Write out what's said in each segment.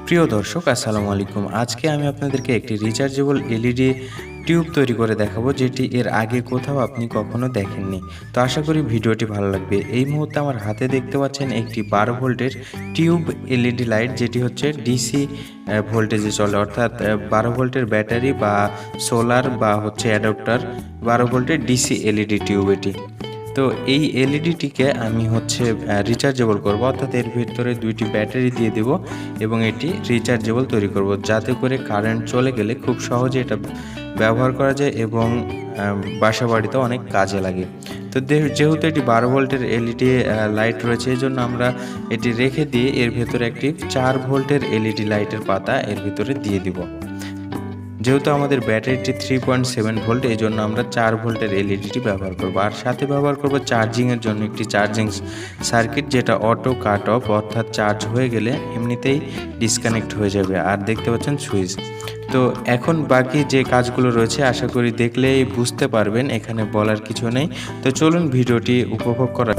প্রিয় দর্শক আসসালামু আলাইকুম। আজকে আমি আপনাদেরকে একটি রিচার্জেবল এলইডি টিউব তৈরি করে দেখাবো, যেটি এর আগে কোথাও আপনি কখনো দেখেননি। তো আশা করি ভিডিওটি ভালো লাগবে। এই মুহূর্তে আমার হাতে দেখতে পাচ্ছেন একটি 12 ভোল্টের টিউব এলইডি লাইট, যেটি হচ্ছে ডিসি ভোল্টেজে চলে, অর্থাৎ 12 ভোল্টের ব্যাটারি বা সোলার বা হচ্ছে অ্যাডাপ্টার 12 ভোল্টের ডিসি এলইডি টিউব এটি। তো এই এলইডিটিকে আমি হচ্ছে রিচার্জেবল করব, অর্থাৎ এর ভিতরে দুইটি ব্যাটারি দিয়ে দেব এবং এটি রিচার্জেবল তৈরি করব, যাতে করে কারেন্ট চলে গেলে খুব সহজে এটা ব্যবহার করা যায় এবং বাসা বাড়িতে অনেক কাজে লাগে। তো যেহেতু এটি 12 ভোল্টের এলইডি লাইট রয়েছে, এই জন্য আমরা এটি রেখে দিয়ে এর ভেতরে একটি 4 ভোল্টের এলইডি লাইটের পাতা এর ভিতরে দিয়ে দিব। যেহেতু আমাদের ব্যাটারিটি 3.7 ভোল্ট, এই জন্য আমরা 4 ভোল্টের এলইডিটি ব্যবহার করব। আর সাথে ব্যবহার করব চার্জিংয়ের জন্য একটি চার্জিং সার্কিট, যেটা অটো কাট অফ, অর্থাৎ চার্জ হয়ে গেলে এমনিতেই ডিসকানেক্ট হয়ে যাবে। আর দেখতে পাচ্ছেন সুইচ। তো এখন বাকি যে কাজগুলো রয়েছে আশা করি দেখলেই বুঝতে পারবেন, এখানে বলার কিছু নেই। তো চলুন ভিডিওটি উপভোগ করা।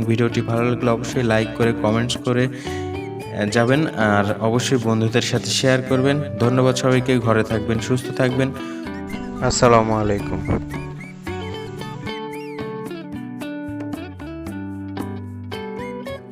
ভিডিওটি ভালো লাগলে অবশ্যই লাইক করে কমেন্টস করে যাবেন, আর অবশ্যই বন্ধুদের সাথে শেয়ার করবেন। ধন্যবাদ সবাইকে। ঘরে থাকবেন, সুস্থ থাকবেন। আসসালামু আলাইকুম।